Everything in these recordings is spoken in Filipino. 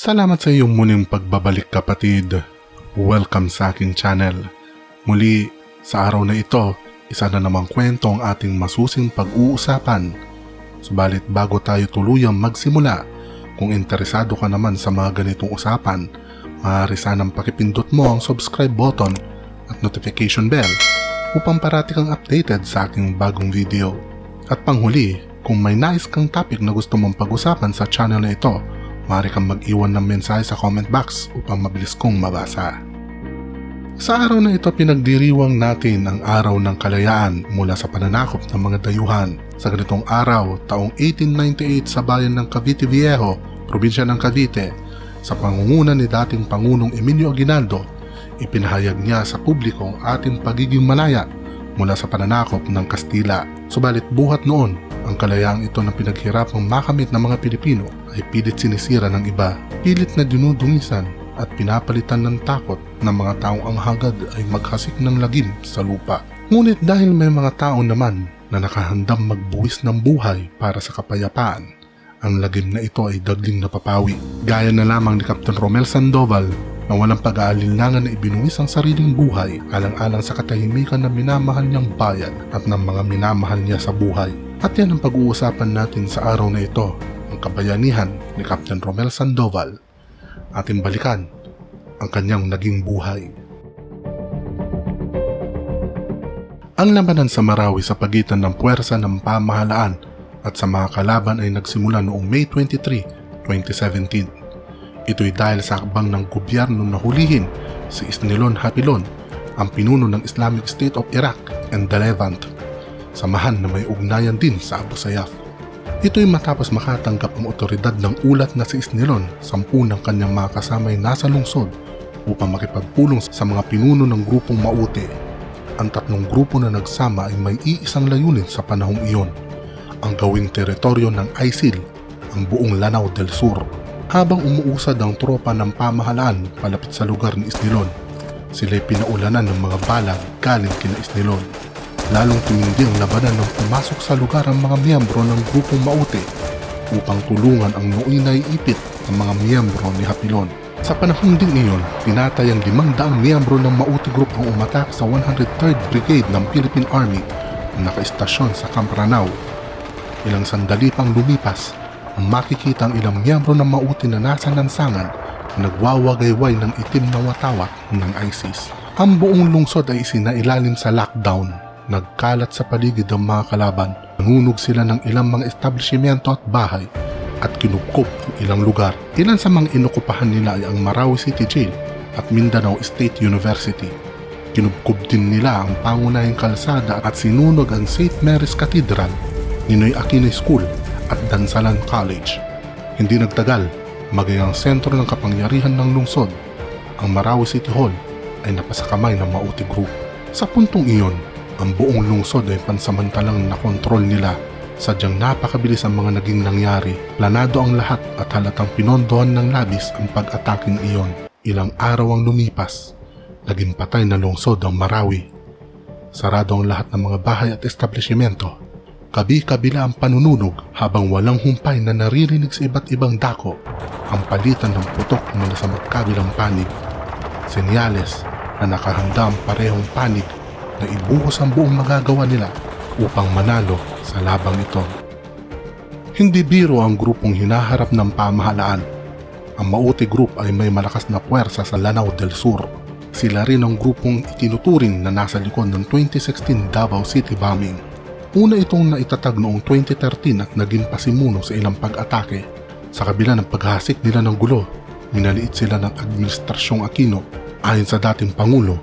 Salamat sa iyong muling pagbabalik kapatid. Welcome sa aking channel. Muli, sa araw na ito, isa na namang kwento ang ating masusing pag-uusapan. Subalit bago tayo tuluyang magsimula, kung interesado ka naman sa mga ganitong usapan, maaari sanang pakipindot mo ang subscribe button at notification bell upang parati kang updated sa aking bagong video. At panghuli, kung may nais kang topic na gusto mong pag-usapan sa channel na ito, maaari kang mag-iwan ng mensahe sa comment box upang mabilis kong mabasa. Sa araw na ito, pinagdiriwang natin ang araw ng kalayaan mula sa pananakop ng mga dayuhan. Sa ganitong araw, taong 1898 sa bayan ng Cavite Viejo, probinsya ng Cavite, sa pangunguna ni dating Pangulong Emilio Aguinaldo, ipinahayag niya sa publiko ang ating pagiging malaya mula sa pananakop ng Kastila. Subalit buhat noon, ang kalayaang ito na pinaghirapang makamit ng mga Pilipino ay pilit sinisira ng iba, pilit na dinudungisan at pinapalitan ng takot ng mga taong ang hagad ay maghasik ng lagim sa lupa. Ngunit dahil may mga tao naman na nakahandang magbuwis ng buhay para sa kapayapaan, ang lagim na ito ay dagling napapawi. Gaya na lamang ni Captain Romel Sandoval na walang pag-aalinlangan na ibinuwis ang sariling buhay alang-alang sa katahimikan na minamahal niyang bayan at ng mga minamahal niya sa buhay. At yan ang pag-uusapan natin sa araw na ito, ang kabayanihan ni Captain Romel Sandoval. Ating balikan ang kanyang naging buhay. Ang labanan sa Marawi sa pagitan ng puwersa ng pamahalaan at sa mga kalaban ay nagsimula noong May 23, 2017. Ito'y dahil sa hakbang ng gobyerno na hulihin si Isnilon Hapilon, ang pinuno ng Islamic State of Iraq and the Levant, samahan na may ugnayan din sa Abu Sayyaf. Ito'y matapos makatanggap ang otoridad ng ulat na si Isnilon, 10 ng kanyang mga kasamay nasa lungsod upang makipagpulong sa mga pinuno ng grupong Maute. Ang tatlong grupo na nagsama ay may iisang layunin sa panahong iyon, ang gawing teritoryo ng ISIL, ang buong Lanao del Sur. Habang umuusad ang tropa ng pamahalaan palapit sa lugar ni Isnilon, sila'y pinaulanan ng mga bala galing kina Isnilon. Lalong tumindi ang labanan nang pumasok sa lugar ang mga miyembro ng grupong Maute upang tulungan ang nooy naiipit ng mga miyembro ni Hapilon. Sa panahon din iyon, tinatayang 500 miyembro ng Maute Group ang umatak sa 103rd Brigade ng Philippine Army na nakaistasyon sa Camp Ranao. Ilang sandali pang lumipas, makikita ang ilang miyembro ng Maute na nasa lansangan na nagwawagayway ng itim na watawat ng ISIS. Ang buong lungsod ay isinailalim sa lockdown. Nagkalat sa paligid ang mga kalaban, nangunog sila ng ilang mga establishmento at bahay at kinupkop ang ilang lugar. Ilan sa mga inokupahan nila ay ang Marawi City Jail at Mindanao State University. Kinupkop din nila ang pangunahing kalsada at sinunog ang St. Mary's Cathedral, Ninoy Aquino School at Dansalan College. Hindi nagtagal, maging ang sentro ng kapangyarihan ng lungsod, ang Marawi City Hall ay napasakamay ng Maute Group. Sa puntong iyon, ang buong lungsod ay pansamantalang nakontrol nila. Sadyang napakabilis ang mga naging nangyari. Planado ang lahat at halatang pinondohan ng labis ang pag-ataking iyon. Ilang araw ang lumipas, naging patay na lungsod ang Marawi. Sarado ang lahat ng mga bahay at establishmento. Kabi-kabila ang panununog habang walang humpay na naririnig sa iba't ibang dako ang palitan ng putok mula sa magkabilang panig. Senyales na nakahanda ang parehong panig na ibuhos ang buong magagawa nila upang manalo sa labang ito. Hindi biro ang grupong hinaharap ng pamahalaan. Ang Maute Group ay may malakas na puwersa sa Lanao del Sur. Sila rin ang grupong itinuturing na nasa likod ng 2016 Davao City bombing. Una itong naitatag noong 2013 at naging pasimuno sa ilang pag-atake. Sa kabila ng paghasik nila ng gulo, minaliit sila ng Administrasyong Aquino. Ayon sa dating Pangulo,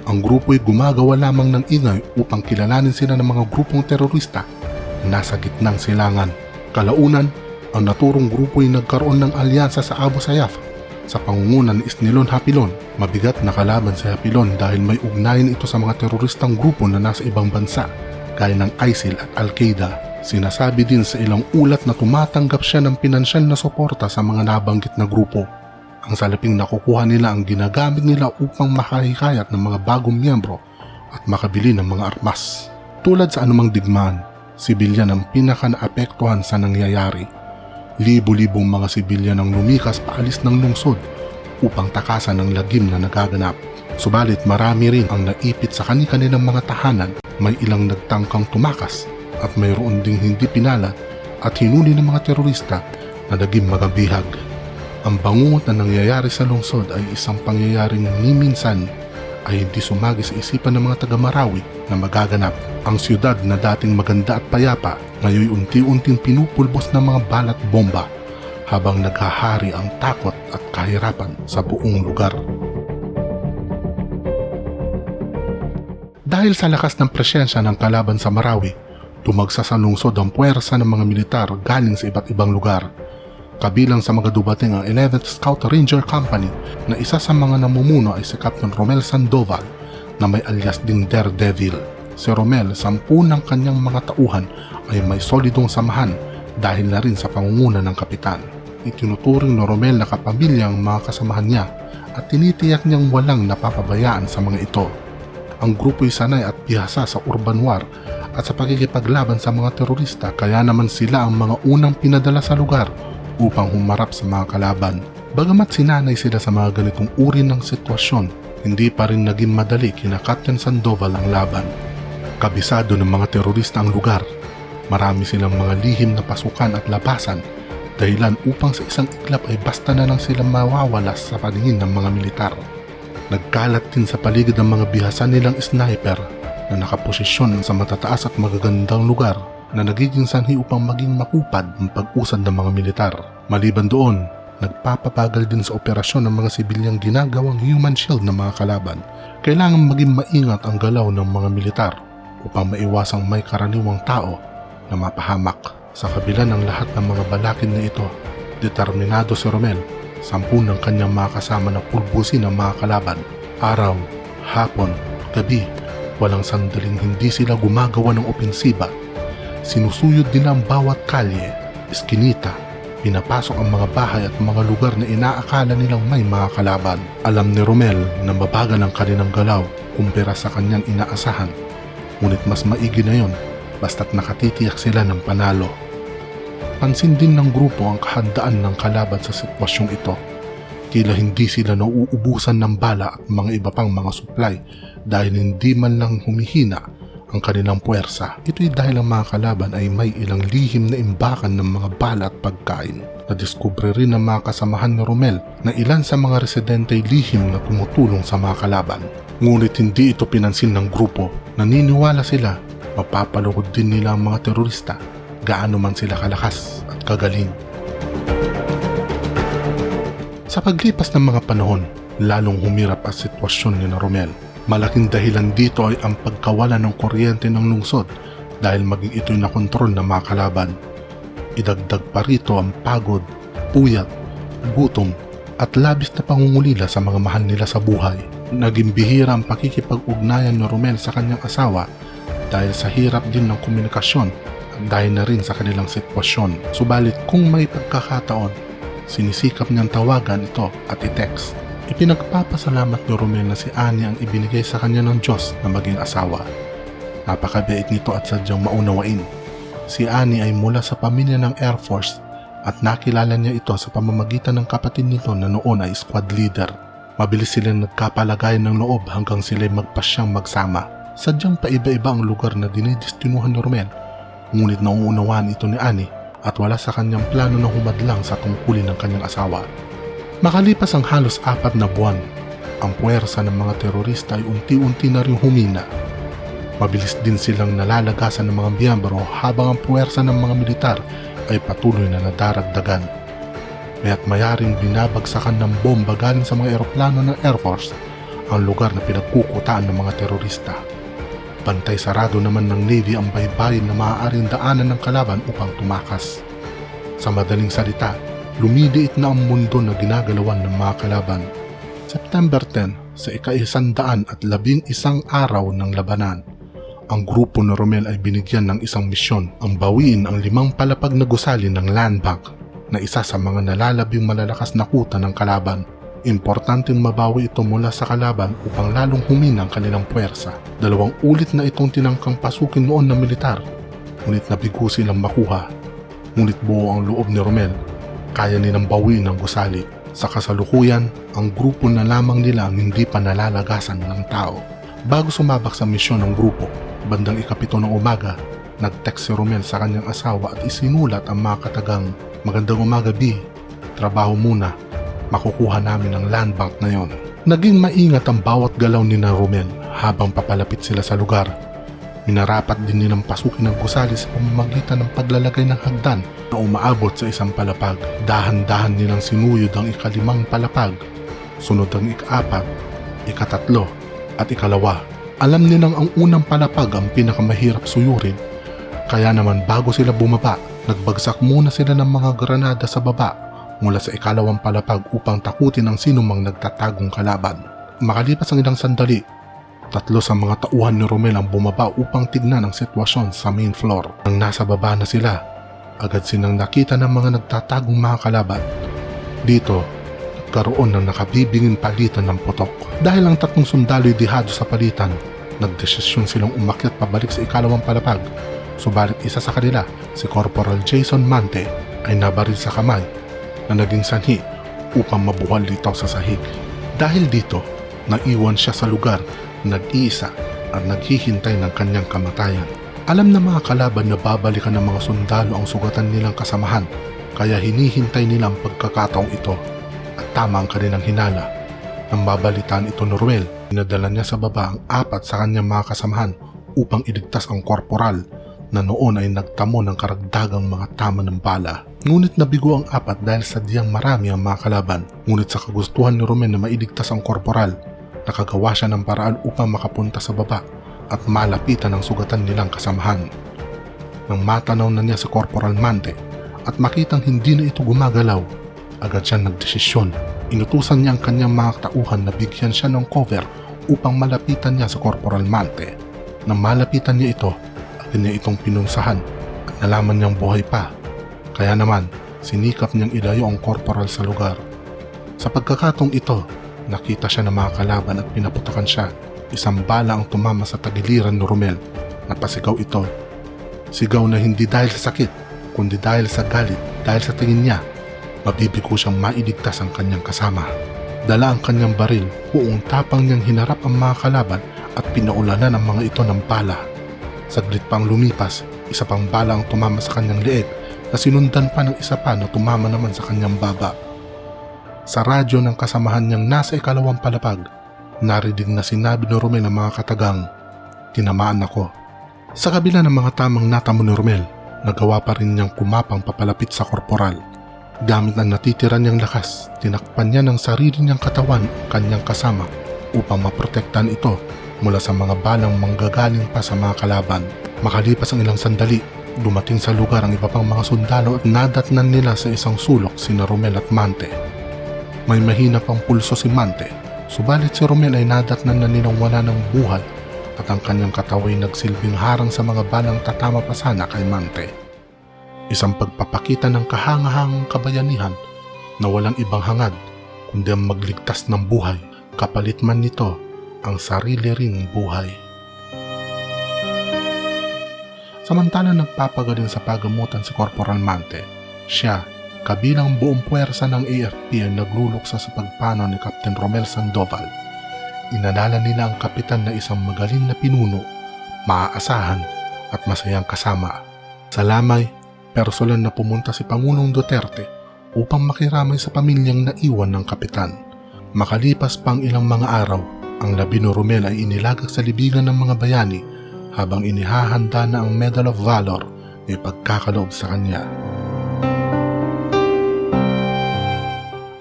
ang grupo ay gumagawa lamang ng ingay upang kilalanin sila ng mga grupong terorista na nasa gitnang silangan. Kalaunan, ang naturong grupo ay nagkaroon ng alyansa sa Abu Sayyaf sa pangunguna ni Isnilon Hapilon. Mabigat na kalaban si Hapilon dahil may ugnayan ito sa mga teroristang grupo na nasa ibang bansa gaya ng ISIL at Al-Qaeda. Sinasabi din sa ilang ulat na tumatanggap siya ng pinansyal na suporta sa mga nabanggit na grupo. Ang salaping nakukuha nila ang ginagamit nila upang makahikayat ng mga bagong miyembro at makabili ng mga armas. Tulad sa anumang digmaan, sibilyan ang pinaka-naapektuhan sa nangyayari. Libo-libong mga sibilyan ang lumikas paalis ng lungsod upang takasan ang lagim na nagaganap. Subalit marami rin ang naipit sa kani-kanilang mga tahanan, may ilang nagtangkang tumakas at mayroon ding hindi pinala at hinuli ng mga terorista na naging magabihag. Ang bangungot na nangyayari sa lungsod ay isang pangyayaring ni minsan ay hindi sumagi sa isipan ng mga taga-Marawi na magaganap. Ang siyudad na dating maganda at payapa ngayon unti-unting pinupulbos ng mga balat bomba habang naghahari ang takot at kahirapan sa buong lugar. Dahil sa lakas ng presensya ng kalaban sa Marawi, tumagsa sa lungsod ang puwersa ng mga militar galing sa iba't ibang lugar. Kabilang sa mga dumating ang 11th Scout Ranger Company na isa sa mga namumuno ay si Captain Romel Sandoval na may alias ding Daredevil. Si Romel, 10 ng kanyang mga tauhan ay may solidong samahan dahil na rin sa pangunguna ng kapitan. Itinuturing ni Romel na kapamilya ang mga kasamahan niya at tinitiyak niyang walang napapabayaan sa mga ito. Ang grupo'y sanay at bihasa sa urban war at sa pagkikipaglaban sa mga terorista, kaya naman sila ang mga unang pinadala sa lugar upang humarap sa mga kalaban. Bagamat sinanay sila sa mga ganitong uri ng sitwasyon, hindi pa rin naging madali kina Captain Sandoval ang laban. Kabisado ng mga terorista ang lugar. Marami silang mga lihim na pasukan at labasan, dahilan upang sa isang iglap ay basta na lang silang mawawalas sa paningin ng mga militar. Nagkalat din sa paligid ang mga bihasan nilang sniper na nakaposisyon sa matataas at magagandang lugar na nagiging sanhi upang maging makupad ang pag-usad ng mga militar. Maliban doon, nagpapabagal din sa operasyon ng mga sibilyang ginagawang human shield ng mga kalaban. Kailangan maging maingat ang galaw ng mga militar upang maiwasang may karaniwang tao na mapahamak. Sa kabila ng lahat ng mga balakid na ito, determinado si Romel, 10 ng kanyang mga kasama na pulbusin ang mga kalaban. Araw, hapon, gabi, walang sandaling hindi sila gumagawa ng opensiba. Sinusuyod nila ang bawat kalye, eskinita, pinapasok ang mga bahay at mga lugar na inaakala nilang may mga kalaban. Alam ni Romel na mabagal ang kanilang galaw kumpara sa kanyang inaasahan, ngunit mas maigi na yon basta't nakatitiyak sila ng panalo. Pansin din ng grupo ang kahandaan ng kalaban sa sitwasyong ito. Tila hindi sila nauubusan ng bala at mga iba pang mga supply dahil hindi man lang humihina ang kanilang puwersa. Ito'y dahil ang mga kalaban ay may ilang lihim na imbakan ng mga bala at pagkain. Nadiskubre rin ng mga kasamahan ni Romel na ilan sa mga residente ay lihim na tumutulong sa mga kalaban. Ngunit hindi ito pinansin ng grupo. Naniniwala sila mapapalugod din nila ang mga terorista gaano man sila kalakas at kagaling. Sa paglipas ng mga panahon, lalong humirap ang sitwasyon ni Romel. Malaking dahilan dito ay ang pagkawala ng kuryente ng lungsod dahil maging ito'y nakontrol ng mga kalaban. Idagdag pa rito ang pagod, puyat, gutom at labis na pangungulila sa mga mahal nila sa buhay. Naging bihira ang pakikipag-ugnayan ni Romel sa kanyang asawa dahil sa hirap din ng komunikasyon at dahil na rin sa kanilang sitwasyon. Subalit kung may pagkakataon, sinisikap niyang tawagan ito at i-text. Ipinagpapasalamat ni Romel na si Annie ang ibinigay sa kanya ng Diyos na maging asawa. Napakabait nito at sadyang maunawain. Si Annie ay mula sa pamilya ng Air Force at nakilala niya ito sa pamamagitan ng kapatid nito na noon ay squad leader. Mabilis silang nagkapalagayan ng loob hanggang sila'y magpasyang magsama. Sadyang paiba-iba ang lugar na dinidistinuhan ni Romel, ngunit nauunawaan ito ni Annie at wala sa kanyang plano na humadlang sa tungkulin ng kanyang asawa. Makalipas ang halos 4 na buwan, ang puwersa ng mga terorista ay unti-unti na rin humina. Mabilis din silang nalalagasan ng mga miyembro habang ang puwersa ng mga militar ay patuloy na nadaragdagan. Maya't mayaring binabagsakan ng bomba galing sa mga eroplano ng Air Force ang lugar na pinagkukutaan ng mga terorista. Bantay sarado naman ng Navy ang baybayin na maaaring daanan ng kalaban upang tumakas. Sa madaling salita, lumiliit na ang mundo na ginagalawan ng mga kalaban. September 10, sa ika-111 araw ng labanan, ang grupo ni Romel ay binigyan ng isang misyon, ang bawiin ang 5 palapag na gusali ng land bank na isa sa mga nalalabing malalakas na kuta ng kalaban. Importanteng mabawi ito mula sa kalaban upang lalong humina ang kanilang puwersa. 2 ulit na itong tinangkang pasukin noon ng militar, ngunit nabigo silang makuha. Ngunit buo ang loob ni Romel, kaya nilang bawiin ang gusali. Sa kasalukuyan, ang grupo na lamang nila ang hindi pa nalalagasan ng tao. Bago sumabak sa misyon ng grupo, bandang 7 ng umaga, nag-text si Romel sa kanyang asawa at isinulat ang mga katagang, "Magandang umaga B, trabaho muna, makukuha namin ang land bank ngayon." Naging maingat ang bawat galaw ni na Romel habang papalapit sila sa lugar. Minarapat din nilang pasukin ang gusali sa pamamagitan ng paglalagay ng hagdan na umaabot sa isang palapag. Dahan-dahan nilang sinuyod ang ika-5 palapag, sunod ang ika-4, ika-3 at ika-2. Alam nilang ang unang palapag ang pinakamahirap suyurin, kaya naman bago sila bumaba, nagbagsak muna sila ng mga granada sa baba mula sa ika-2 palapag upang takutin ang sinumang nagtatagong kalaban. Makalipas ang ilang sandali, 3 sa mga tauhan ni Romel ang bumaba upang tignan ang sitwasyon sa main floor. Nang nasa baba na sila, agad silang nakita ng mga nagtatagong mga kalaban. Dito, nagkaroon ng nakabibinging palitan ng putok. Dahil ang 3 sundalo'y dihado sa palitan, nagdesisyon silang umakyat pabalik sa ika-2 palapag. Subalit isa sa kanila, si Corporal Jason Mante, ay nabaril sa kamay na naging sanhi upang mabuhal litaw sa sahig. Dahil dito, naiwan siya sa lugar, nag-iisa at naghihintay ng kanyang kamatayan. Alam na mga kalaban na babalikan ng mga sundalo ang sugatan nilang kasamahan, kaya hinihintay nila ang pagkakataong ito at tama ang kanilang hinala. Nang mabalitaan ito ni Romel, pinadala niya sa baba ang 4 sa kanyang mga kasamahan upang iligtas ang korporal na noon ay nagtamo ng karagdagang mga tama ng bala. Ngunit nabigo ang 4 dahil sadyang marami ang mga kalaban. Ngunit sa kagustuhan ni Romel na mailigtas ang korporal, nakagawa siya ng paraan upang makapunta sa baba at malapitan ang sugatan nilang kasamahan. Nang matanaw na niya si Corporal Mante at makitang hindi na ito gumagalaw, agad siyang nagdesisyon. Inutusan niya ang kanyang mga tauhan na bigyan siya ng cover upang malapitan niya si Corporal Mante. Nang malapitan niya ito, agad niya itong pinunsahan at nalaman niyang buhay pa. Kaya naman, sinikap niyang ilayo ang korporal sa lugar. Sa pagkakataong ito, nakita siya ng mga kalaban at pinaputakan siya. Isang bala ang tumama sa tagiliran ni Romel. Napasigaw ito. Sigaw na hindi dahil sa sakit, kundi dahil sa galit. Dahil sa tingin niya, mabibigo siyang mailigtas ang kanyang kasama. Dala ang kanyang baril, buong tapang niyang hinarap ang mga kalaban at pinaulanan ang mga ito ng bala. Saglit pang lumipas, isa pang bala ang tumama sa kanyang leeg na sinundan pa ng isa pa na tumama naman sa kanyang baba. Sa radyo ng kasamahan niyang nasa ika-2 palapag, narinig na sinabi ni Romel ang mga katagang, "Tinamaan ako." Sa kabila ng mga tamang natamo ni Romel, nagawa pa rin niyang kumapang papalapit sa korporal. Gamit ang natitira niyang lakas, tinakpan niya ng sarili niyang katawan ang kanyang kasama upang maprotektahan ito mula sa mga balang manggagaling pa sa mga kalaban. Makalipas ang ilang sandali, dumating sa lugar ang iba pang mga sundalo at nadatnan nila sa isang sulok sina Romel at Mante. May mahina pang pulso si Mante, subalit si Romel ay nadatnan na nilang wala ng buhay at ang kanyang katawan ay nagsilbing harang sa mga balang tatama pa sana kay Mante. Isang pagpapakita ng kahangahangang kabayanihan na walang ibang hangad kundi ang magligtas ng buhay, kapalit man nito ang sarili ring buhay. Samantala nagpapagaling sa pagamutan si Corporal Mante, siya, kabilang buong puwersa ng AFP ay nagluluksa sa pagpanaw ni Captain Romel Sandoval. Inalala nila ang kapitan na isang magaling na pinuno, maaasahan at masayang kasama. Sa lamay, personal na pumunta si Pangulong Duterte upang makiramay sa pamilyang naiwan ng kapitan. Makalipas pang ilang mga araw, ang labi ni Romel ay inilagak sa libingan ng mga bayani habang inihahanda na ang Medal of Valor na ipagkakaloob sa kanya.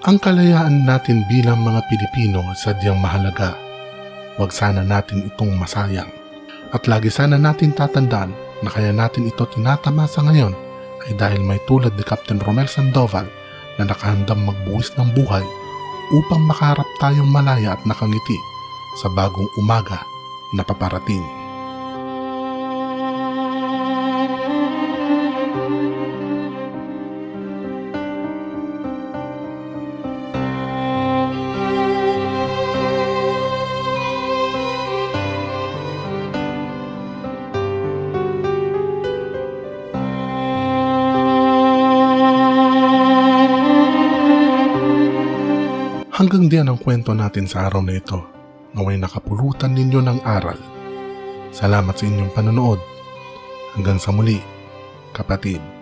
Ang kalayaan natin bilang mga Pilipino sadyang mahalaga. Huwag sana natin itong masayang. At lagi sana natin tatandaan na kaya natin ito tinatamasa ngayon ay dahil may tulad ni Captain Romel Sandoval na nakahandang magbuwis ng buhay upang makaharap tayong malaya at nakangiti sa bagong umaga na paparating. Hanggang diyan ang kwento natin sa araw na ito. Naway nakapulutan ninyo ng aral. Salamat sa inyong panonood. Hanggang sa muli, kapatid.